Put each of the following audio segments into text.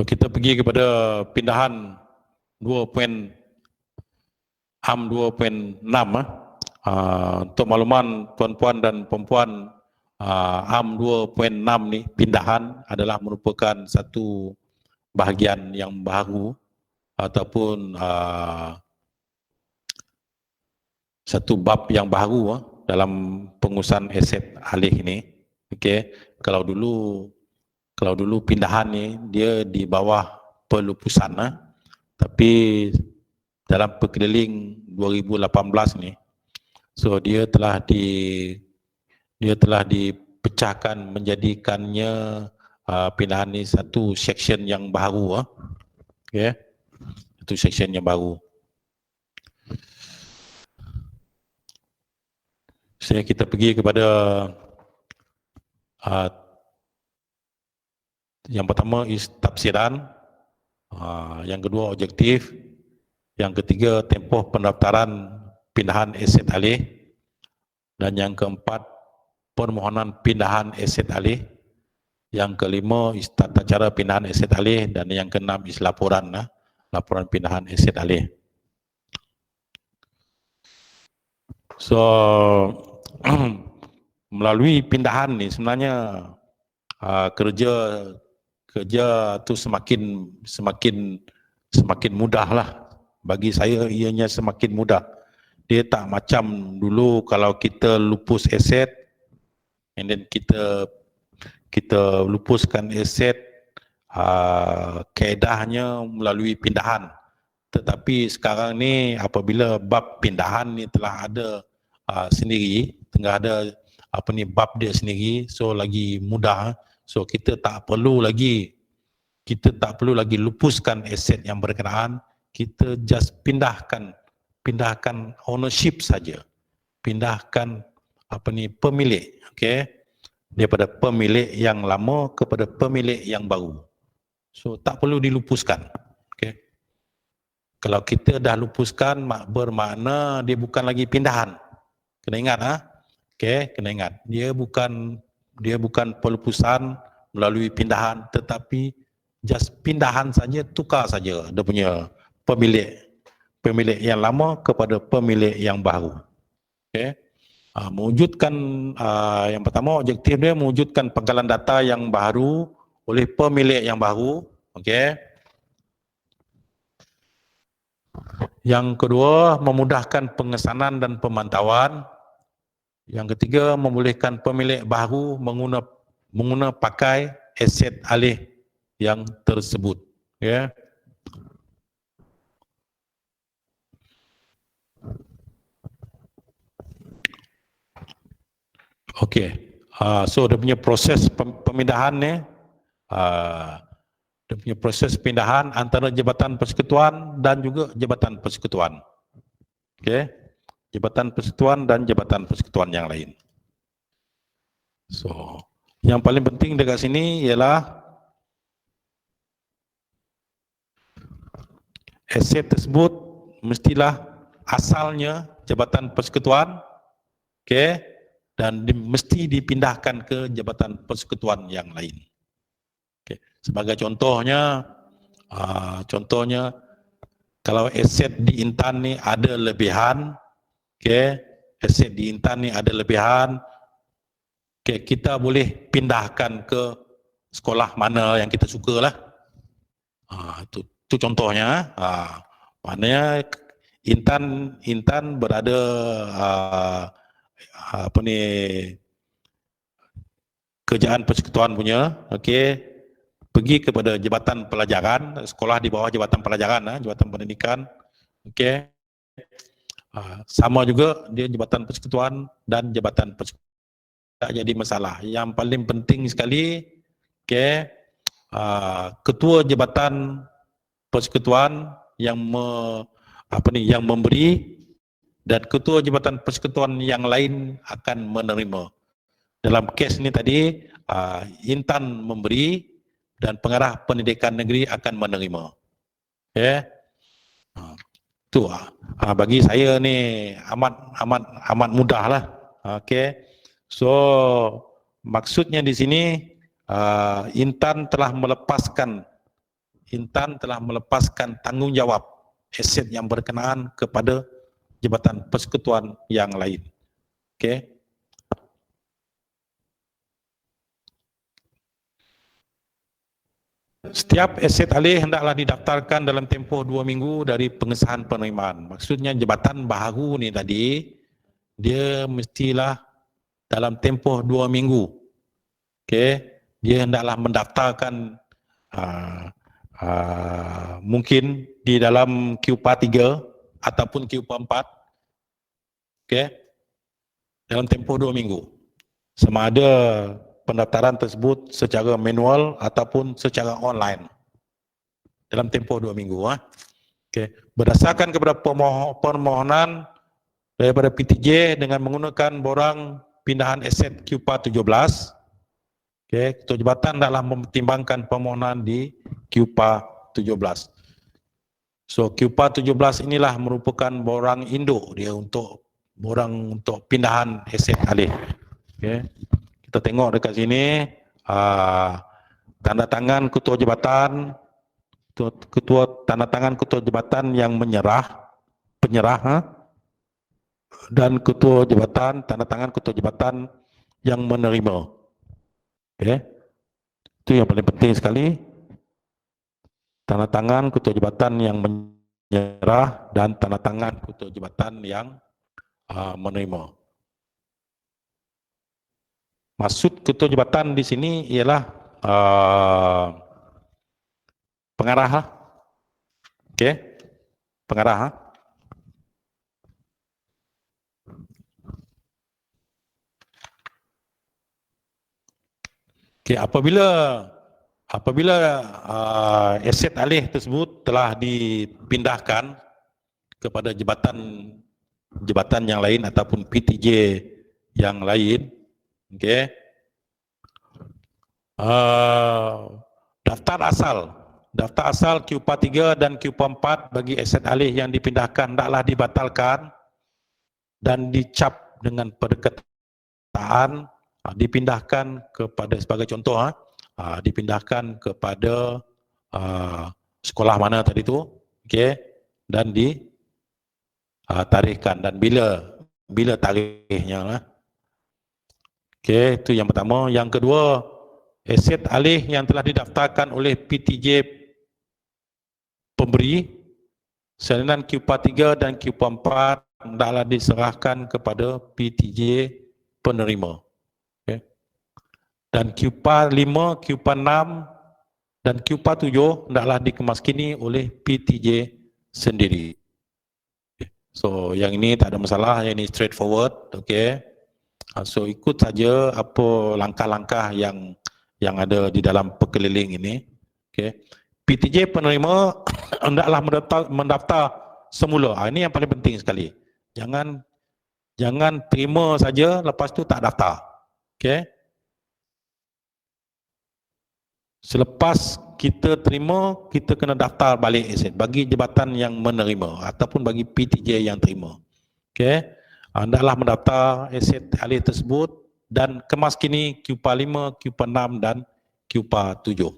So kita pergi kepada pindahan 2.6 untuk makluman tuan-puan dan perempuan, AM 2.6 ni pindahan adalah merupakan satu bahagian yang baru ataupun satu bab yang baru dalam pengurusan aset alih ini. Okey, kalau dulu pindahan ni dia di bawah pelupusan, tapi dalam perkeliling 2018 ni, so dia telah dipecahkan menjadikannya pindahan ni satu section yang baru. Okey, satu section yang baru. Saya kita pergi kepada yang pertama is tafsiran, yang kedua objektif, yang ketiga tempoh pendaftaran pindahan aset alih, dan yang keempat permohonan pindahan aset alih, yang kelima is tata cara pindahan aset alih, dan yang keenam is laporan pindahan aset alih. So melalui pindahan ni sebenarnya kerja tu semakin mudah lah. Bagi saya ianya semakin mudah. Dia tak macam dulu kalau kita lupus aset and then kita lupuskan aset, kaedahnya melalui pindahan. Tetapi sekarang ni apabila bab pindahan ni telah ada sendiri, tengah ada bab dia sendiri, so lagi mudah. So kita tak perlu lagi lupuskan aset yang berkenaan, kita just pindahkan ownership saja, pindahkan pemilik, okey, daripada pemilik yang lama kepada pemilik yang baru. So tak perlu dilupuskan. Okey, kalau kita dah lupuskan bermakna dia bukan lagi pindahan. Kena ingat okey, kena ingat dia bukan pelupusan melalui pindahan, tetapi just pindahan saja, tukar saja dia punya pemilik yang lama kepada pemilik yang baru. Okey, mewujudkan yang pertama objektif dia mewujudkan penggalan data yang baru oleh pemilik yang baru. Okey, yang kedua memudahkan pengesanan dan pemantauan. Yang ketiga membolehkan pemilik baru mengguna pakai aset alih yang tersebut. Ya. Okey. So dia punya proses pemindahan ni, dia punya proses pindahan antara Jabatan Persekutuan dan juga Jabatan Persekutuan. Okey. Jabatan Persekutuan dan Jabatan Persekutuan yang lain. So, yang paling penting dekat sini ialah aset tersebut mestilah asalnya Jabatan Persekutuan, okey, dan mesti dipindahkan ke Jabatan Persekutuan yang lain. Okay. Sebagai contohnya, kalau aset di Intan ni ada lebihan, okay, aset di Intan ni ada lebihan, okay, kita boleh pindahkan ke sekolah mana yang kita suka lah. Itu contohnya. Maknanya Intan berada kerjaan persekutuan punya, okey, pergi kepada Jabatan Pelajaran, sekolah di bawah Jabatan Pelajaran, Jabatan Pendidikan, okey. Sama juga dia Jabatan Persekutuan dan Jabatan Persekutuan, tak jadi masalah. Yang paling penting sekali, okey, ketua Jabatan Persekutuan yang memberi dan ketua Jabatan Persekutuan yang lain akan menerima. Dalam kes ni tadi, Intan memberi dan pengarah pendidikan negeri akan menerima. Okay. Tu bagi saya ni amat mudah lah. Okay. So maksudnya di sini Intan telah melepaskan Intan telah melepaskan tanggungjawab aset yang berkenaan kepada Jabatan Persekutuan yang lain. Okey. Setiap aset alih hendaklah didaftarkan dalam tempoh 2 minggu dari pengesahan penerimaan. Maksudnya jabatan baharu ni tadi, dia mestilah dalam tempoh 2 minggu. Okey, dia hendaklah mendaftarkan mungkin di dalam QPA 3 ataupun QPA 4. Okey, dalam tempoh 2 minggu. Sama ada pendaftaran tersebut secara manual ataupun secara online. Dalam tempoh 2 minggu. Okay. Berdasarkan kepada permohonan daripada PTJ dengan menggunakan borang pindahan aset QPA 17, okay, Ketua Jabatan adalah mempertimbangkan permohonan di QPA 17. So QPA 17 inilah merupakan borang induk dia untuk borang untuk pindahan aset alih. Okay. Kita tengok dekat sini tanda tangan Ketua Jabatan, tanda tangan Ketua Jabatan yang penyerah, dan Ketua Jabatan, tanda tangan Ketua Jabatan yang menerima. Okay. Itu yang paling penting sekali. Tanda tangan Ketua Jabatan yang menyerah dan tanda tangan Ketua Jabatan yang menerima. Maksud Ketua Jabatan di sini ialah pengarah. Okey. Pengarah. Okey, apabila aset alih tersebut telah dipindahkan kepada jabatan yang lain ataupun PTJ yang lain, okey. Daftar asal QPA 3 dan QPA 4 bagi aset alih yang dipindahkan hendaklah dibatalkan dan dicap dengan perkataan dipindahkan kepada, sebagai contoh, dipindahkan kepada sekolah mana tadi tu, okey, dan ditarikhkan dan bila tarikhnya lah. Okey, itu yang pertama. Yang kedua, aset alih yang telah didaftarkan oleh PTJ pemberi salinan QPA 3 dan QPA 4 hendaklah diserahkan kepada PTJ penerima. Okay. Dan QPA 5, QPA 6 dan QPA 7 hendaklah dikemaskini oleh PTJ sendiri. Okay. So yang ini tak ada masalah, yang ini straightforward. Okay. So ikut saja apa langkah-langkah yang ada di dalam pekeliling ini. Okay. PTJ penerima hendaklah mendaftar semula. Ini yang paling penting sekali. Jangan terima saja lepas tu tak daftar. Okay. Selepas kita terima, kita kena daftar balik aset bagi jabatan yang menerima ataupun bagi PTJ yang terima. Okay. Hendaklah mendaftar aset alih tersebut dan kemaskini QPA 5, QPA 6 dan QPA 7.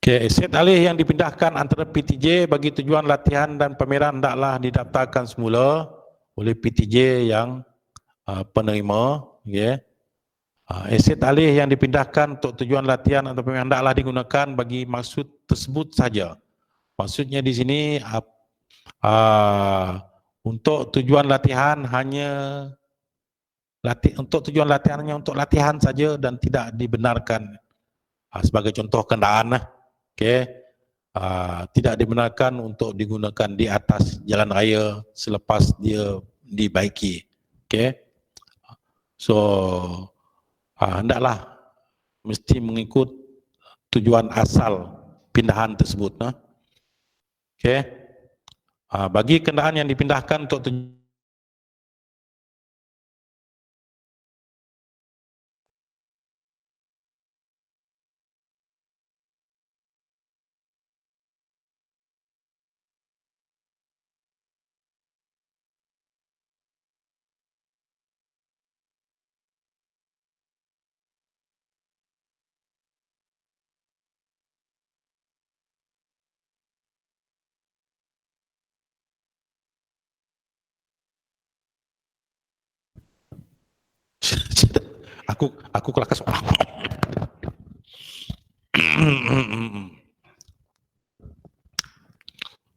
Okay, aset alih yang dipindahkan antara PTJ bagi tujuan latihan dan pameran hendaklah didaftarkan semula oleh PTJ yang penerima. Okay. Aset alih yang dipindahkan untuk tujuan latihan atau pameran hendaklah digunakan bagi maksud tersebut saja. Maksudnya di sini untuk tujuan latihan untuk tujuan latihannya untuk latihan saja dan tidak dibenarkan sebagai contoh kenderaan. Okay. Tidak dibenarkan untuk digunakan di atas jalan raya selepas dia dibaiki. Okay. So hendaklah mesti mengikut tujuan asal pindahan tersebut. Okay. Bagi kenderaan yang dipindahkan untuk tujuan aku kelakas.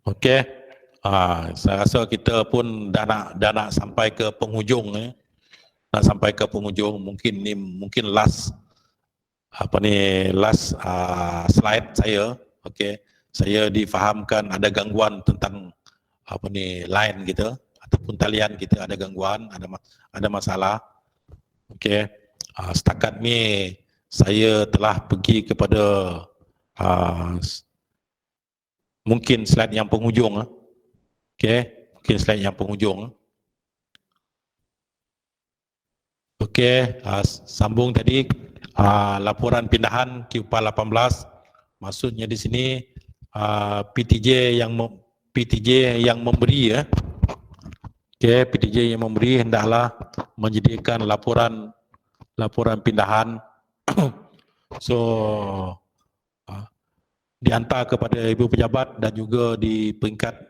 Okey. Saya rasa kita pun dah nak sampai ke penghujung nak sampai ke penghujung. Mungkin last slide saya. Okey. Saya difahamkan ada gangguan tentang line kita ataupun talian kita ada gangguan, ada masalah. Okey. Setakat ni saya telah pergi kepada mungkin slide yang penghujung. Okey, mungkin slide yang penghujung. Okey, sambung tadi laporan pindahan QPAL 18. Maksudnya di sini PTJ yang memberi Okey, PTJ yang memberi hendaklah menyediakan laporan pindahan. So dihantar kepada ibu pejabat dan juga di peringkat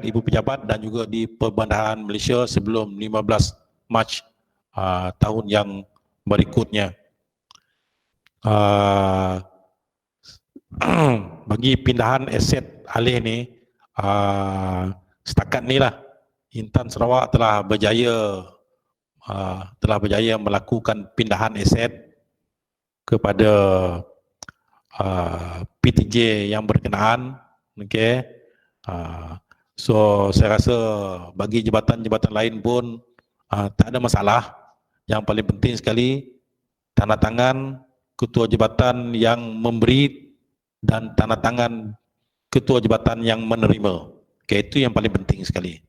ibu pejabat dan juga di Perbandaran Malaysia sebelum 15 Mac tahun yang berikutnya. Bagi pindahan aset alih ni, setakat ni lah Intan Sarawak telah berjaya melakukan pindahan aset kepada PTJ yang berkenaan. Okey. So saya rasa bagi jabatan-jabatan lain pun tak ada masalah. Yang paling penting sekali tanda tangan ketua jabatan yang memberi dan tanda tangan ketua jabatan yang menerima. Okey, itu yang paling penting sekali.